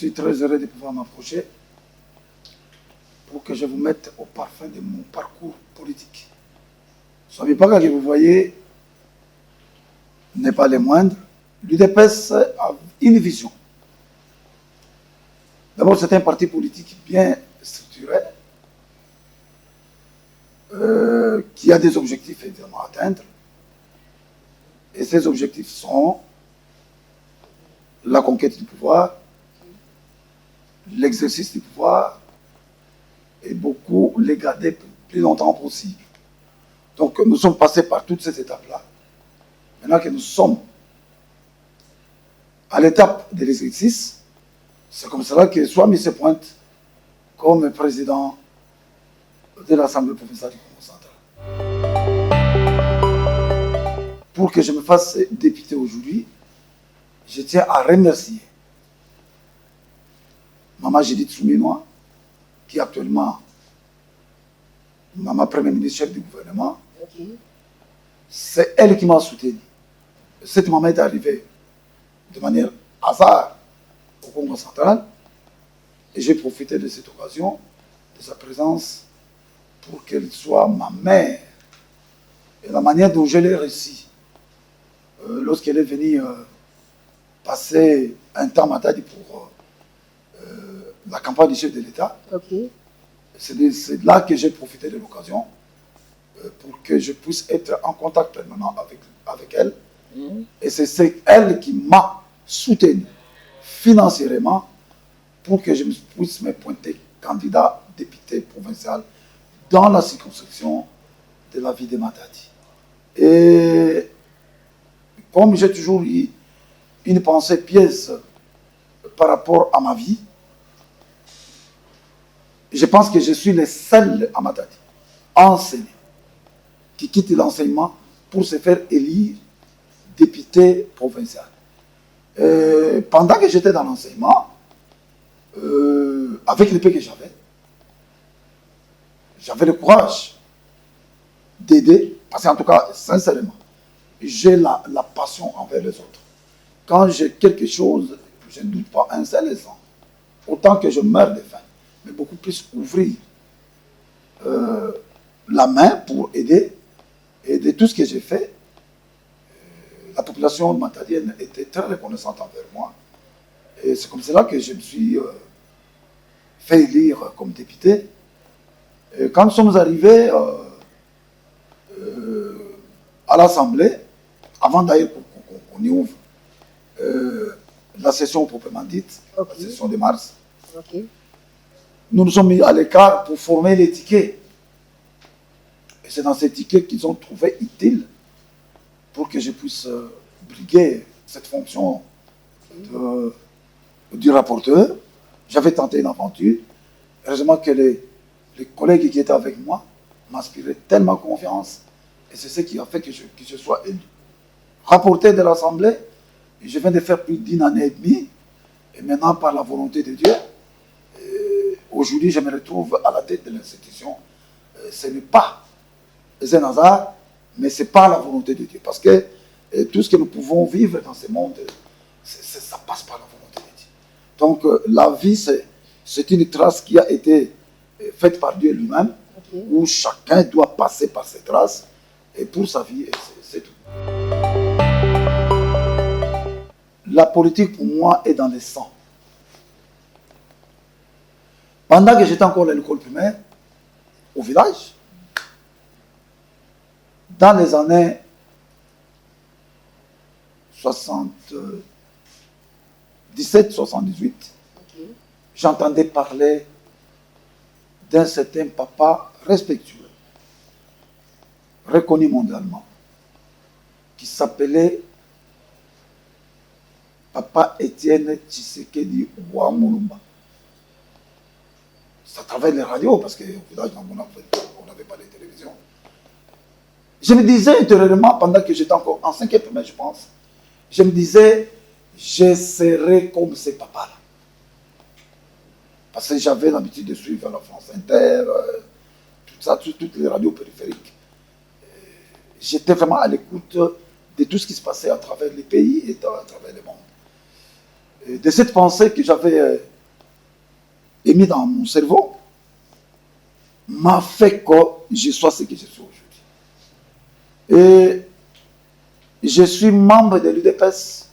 suis très heureux de pouvoir m'approcher pour que je vous mette au parfum de mon parcours politique. Soyez pas que vous voyez n'est pas les moindres. L'UDPS a une vision. D'abord, c'est un parti politique bien structuré, qui a des objectifs évidemment à atteindre. Et ces objectifs sont la conquête du pouvoir, l'exercice du pouvoir, et beaucoup les garder plus longtemps possible. Donc nous sommes passés par toutes ces étapes-là. Maintenant que nous sommes à l'étape de l'exercice, c'est comme cela que Swami se pointe comme président de l'Assemblée provinciale du Congo central. Pour que je me fasse député aujourd'hui, je tiens à remercier Maman Judith Souminois, qui est actuellement Maman Premier ministre chef du gouvernement. Okay. C'est elle qui m'a soutenu. Cette maman est arrivée de manière hasard au Congo central et j'ai profité de cette occasion, de sa présence, pour qu'elle soit ma mère. Et la manière dont je l'ai reçue, lorsqu'elle est venue passer un temps Matadi pour la campagne du chef de l'État, okay. C'est là que j'ai profité de l'occasion pour que je puisse être en contact permanent avec elle. Et c'est elle qui m'a soutenu financièrement pour que je puisse me pointer candidat député provincial dans la circonscription de la ville de Matadi. Et comme j'ai toujours eu une pensée pieuse par rapport à ma vie, je pense que je suis le seul à Matadi, enseignant, qui quitte l'enseignement pour se faire élire député provincial. Pendant que j'étais dans l'enseignement, avec le peu que j'avais le courage d'aider, parce qu'en tout cas, sincèrement, j'ai la passion envers les autres. Quand j'ai quelque chose, je ne doute pas un seul instant, autant que je meurs de faim, mais beaucoup plus ouvrir la main pour aider, et de tout ce que j'ai fait, la population matadienne était très reconnaissante envers moi. Et c'est comme cela que je me suis fait élire comme député. Et quand nous sommes arrivés à l'Assemblée, avant d'ailleurs qu'on y ouvre la session proprement dite, okay. La session de mars, okay. Nous nous sommes mis à l'écart pour former les tickets. Et c'est dans ces tickets qu'ils ont trouvé utile pour que je puisse briguer cette fonction du rapporteur. J'avais tenté une aventure. Heureusement que les collègues qui étaient avec moi m'inspiraient tellement confiance. Et c'est ce qui a fait que je sois élu. Rapporteur de l'Assemblée, je viens de faire plus d'1 année et demie. Et maintenant, par la volonté de Dieu, aujourd'hui, je me retrouve à la tête de l'institution. Ce n'est pas un hasard, mais ce n'est pas la volonté de Dieu. Parce que tout ce que nous pouvons vivre dans ce monde, ça passe par la volonté de Dieu. Donc la vie, c'est une trace qui a été faite par Dieu lui-même, okay. Où chacun doit passer par ces traces, et pour sa vie, c'est tout. La politique, pour moi, est dans le sang. Pendant que j'étais encore à l'école primaire, au village, dans les années 77-78, okay. J'entendais parler d'un certain papa respectueux, reconnu mondialement, qui s'appelait Papa Étienne Tshisekedi Ouamulumba. C'est à travers les radios, parce qu'au village, on n'avait pas de télévision. Je me disais intérieurement, pendant que j'étais encore en 5e primaire, je pense, je me disais, je serai comme ces papas-là. Parce que j'avais l'habitude de suivre la France Inter, tout ça, toutes les radios périphériques. J'étais vraiment à l'écoute de tout ce qui se passait à travers les pays et à travers le monde. Et de cette pensée que j'avais émis dans mon cerveau m'a fait que je sois ce que je suis aujourd'hui. Et je suis membre de l'UDPS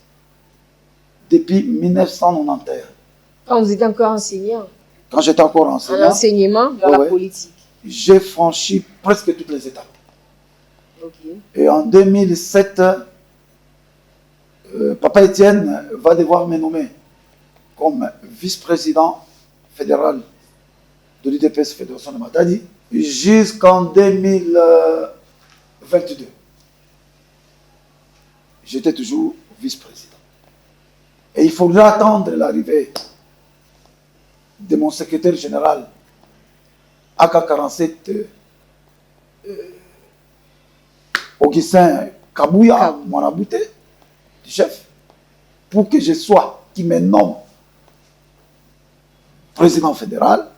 depuis 1991. Quand vous étiez encore enseignant? Quand j'étais encore enseignant. Un enseignement dans la politique. J'ai franchi presque toutes les étapes. Okay. Et en 2007, Papa Étienne va devoir me nommer comme vice-président fédéral de l'UDPS Fédération de Matadi jusqu'en 2022. J'étais toujours vice-président. Et il faudra attendre l'arrivée de mon secrétaire général AK-47 Augustin Kabouya, mon abouté, du chef, pour que je sois, qui me nomme président fédéral.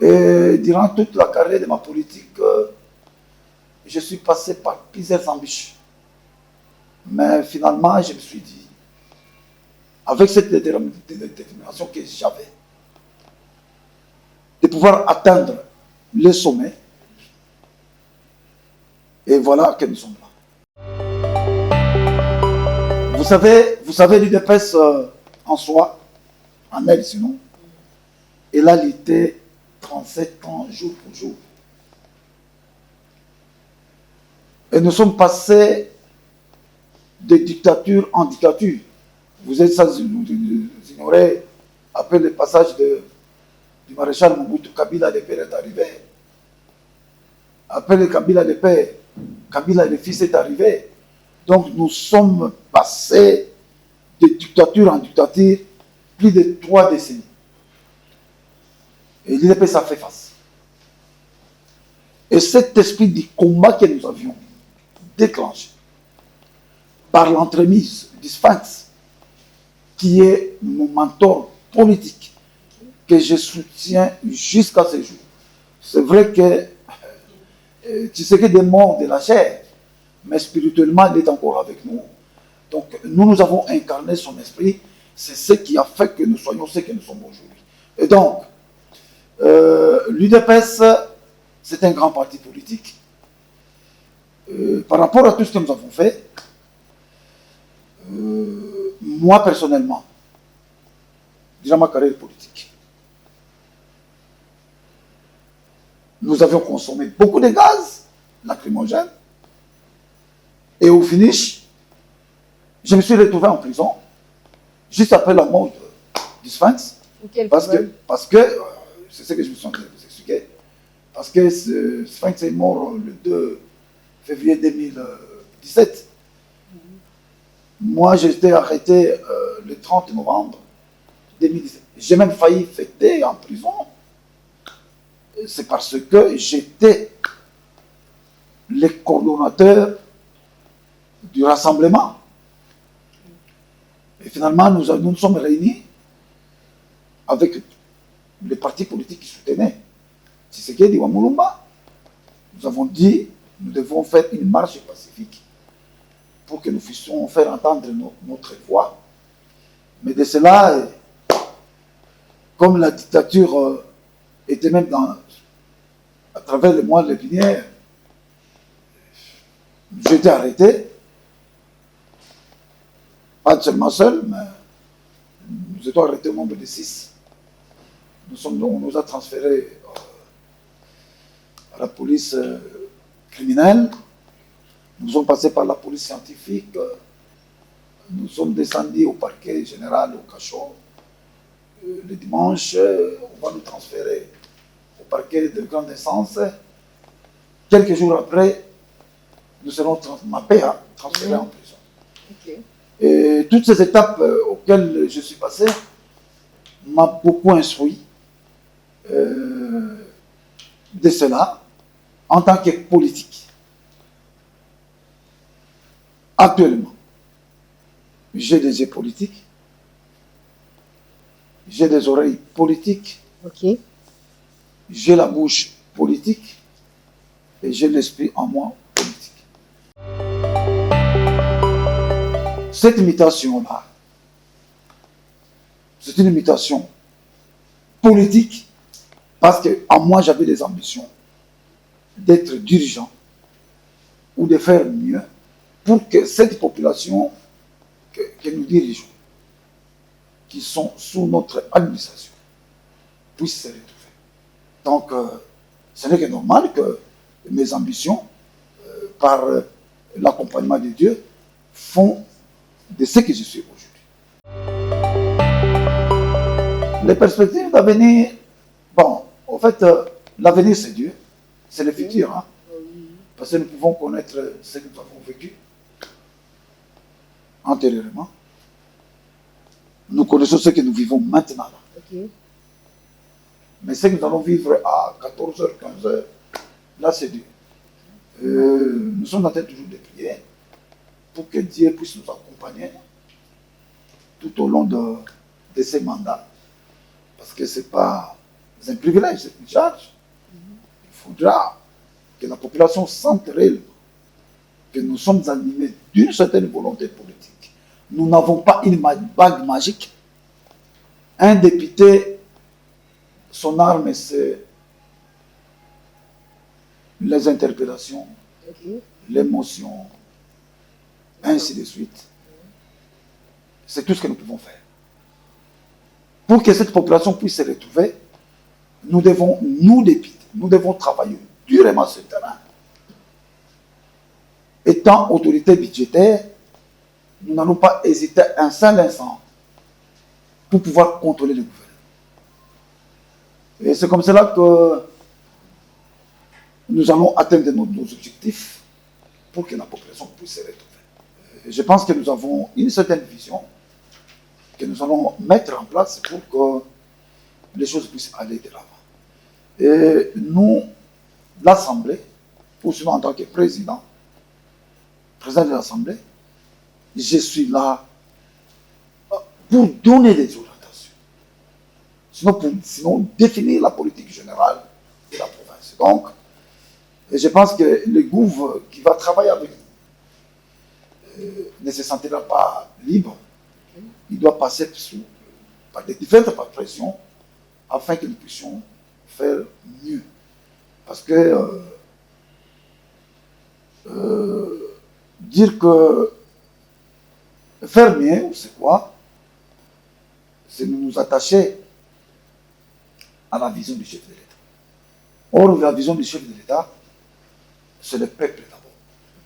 Et durant toute la carrière de ma politique, je suis passé par plusieurs embûches. Mais finalement, je me suis dit, avec cette détermination que j'avais, de pouvoir atteindre le sommet, et voilà que nous sommes là. Vous savez l'UDPS en soi, en elle sinon, elle a lutté 37 ans jour pour jour. Et nous sommes passés de dictature en dictature. Vous êtes sans ignorer, après le passage du maréchal Mobutu, Kabila le père est arrivé. Après le Kabila le père, Kabila le fils est arrivé. Donc nous sommes passés de dictature en dictature plus de 3 décennies. Et l'UDPS a fait face. Et cet esprit du combat que nous avions déclenché par l'entremise du Sphinx, qui est mon mentor politique, que je soutiens jusqu'à ce jour. C'est vrai que tu sais que des morts de la chair, mais spirituellement, il est encore avec nous. Donc, nous avons incarné son esprit. C'est ce qui a fait que nous soyons ce que nous sommes aujourd'hui. Et donc, l'UDPS, c'est un grand parti politique. Par rapport à tout ce que nous avons fait, moi personnellement, déjà ma carrière politique, nous avions consommé beaucoup de gaz lacrymogène. Et au finish, je me suis retrouvé en prison, juste après la mort du Sphinx. Parce que c'est ce que je me suis en train de vous expliquer, parce que ce Sphinx est mort le 2 février 2017. Moi, j'ai été arrêté le 30 novembre 2017. J'ai même failli fêter en prison. C'est parce que j'étais le coordonnateur du rassemblement. Et finalement, nous nous sommes réunis avec les partis politiques qui soutenaient Tshisekedi ou Moulumba. Nous avons dit, nous devons faire une marche pacifique pour que nous puissions faire entendre notre voix. Mais de cela, comme la dictature était même à travers le mois de l'épinière, j'ai été arrêté. Pas seulement seul, mais nous étions arrêtés au nombre de 6. On nous a transférés à la police criminelle. Nous sommes passés par la police scientifique. Nous sommes descendus au parquet général, au cachot. Le dimanche, on va nous transférer au parquet de grande instance. Quelques jours après, nous serons transférés en prison. Okay. Et toutes ces étapes auxquelles je suis passé m'ont beaucoup instruit de cela en tant que politique. Actuellement, j'ai des yeux politiques, j'ai des oreilles politiques, okay. J'ai la bouche politique et j'ai l'esprit en moi politique. Cette imitation-là, c'est une imitation politique, parce qu'en moi, j'avais des ambitions d'être dirigeant ou de faire mieux pour que cette population que nous dirigeons, qui sont sous notre administration, puissent se retrouver. Donc, ce n'est que normal que mes ambitions, par l'accompagnement de Dieu, font de ce que je suis aujourd'hui. Les perspectives d'avenir, bon, en fait, l'avenir c'est Dieu, c'est le futur, hein? Parce que nous pouvons connaître ce que nous avons vécu antérieurement. Nous connaissons ce que nous vivons maintenant. Mais ce que nous allons vivre à 14h, 15h, là c'est Dieu. Nous sommes en train toujours de prier pour que Dieu puisse nous accompagner tout au long de ces mandats. Parce que ce n'est pas un privilège, c'est une charge. Il faudra que la population sente réellement que nous sommes animés d'une certaine volonté politique. Nous n'avons pas une bague magique. Un député, son arme, c'est les interpellations, l'émotion, ainsi de suite. C'est tout ce que nous pouvons faire. Pour que cette population puisse se retrouver, nous devons, nous députés, nous devons travailler durement sur le terrain. Étant autorité budgétaire, nous n'allons pas hésiter un seul instant pour pouvoir contrôler le gouvernement. Et c'est comme cela que nous allons atteindre nos objectifs pour que la population puisse se retrouver. Je pense que nous avons une certaine vision que nous allons mettre en place pour que les choses puissent aller de l'avant. Et nous, l'Assemblée, ou sinon en tant que président de l'Assemblée, je suis là pour donner des orientations. Sinon définir la politique générale de la province. Donc, je pense que le gouvernement qui va travailler avec nous ne se sentira pas libre. Il doit passer par des différentes pressions afin que nous puissions faire mieux. Parce que dire que faire mieux, c'est quoi? C'est nous attacher à la vision du chef de l'État. Or, la vision du chef de l'État, c'est le peuple d'abord.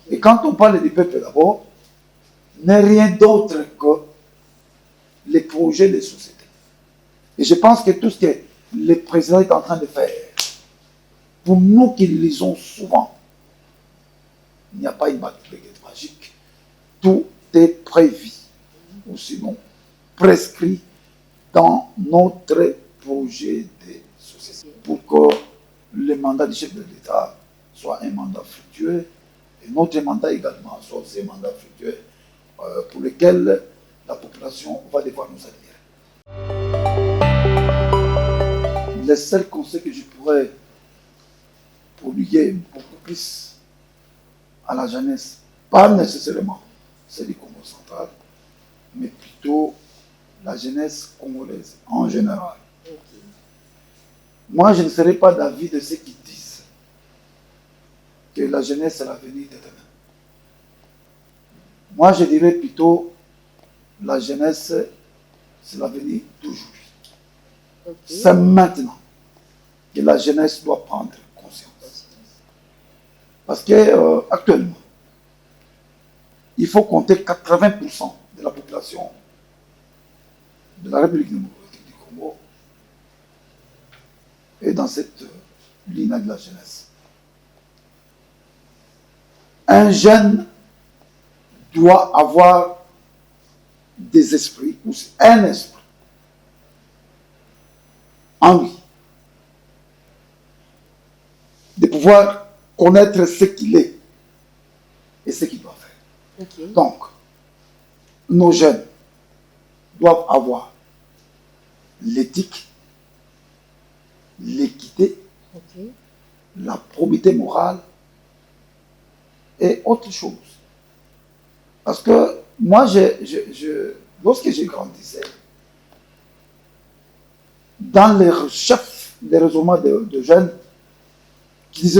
Et quand on parle du peuple d'abord, n'est rien d'autre que les projets des sociétés. Et je pense que tout ce que le président est en train de faire, pour nous qui le lisons souvent, il n'y a pas une baguette magique. Tout est prévu, ou sinon prescrit dans notre projet de société, pour que le mandat du chef de l'État soit un mandat fructueux, et notre mandat également soit aussi un mandat fructueux pour lequel la population va devoir nous admirer. Le seul conseil que je pourrais prodiguer beaucoup plus à la jeunesse, pas nécessairement celle du Congo central, mais plutôt la jeunesse congolaise en général. Moi, je ne serai pas d'avis de ceux qui disent que la jeunesse est l'avenir de demain. Moi, je dirais plutôt la jeunesse, c'est l'avenir d'aujourd'hui. C'est maintenant que la jeunesse doit prendre conscience. Parce que actuellement, il faut compter 80% de la population de la République démocratique du Congo est dans cette ligne de la jeunesse. Un jeune doit avoir des esprits, ou un esprit en lui, de pouvoir connaître ce qu'il est et ce qu'il doit faire. Donc, nos jeunes doivent avoir l'éthique, l'équité, la probité morale et autre chose. Parce que moi, lorsque j'ai grandissé, dans les chefs des raisonnements de jeunes qui disaient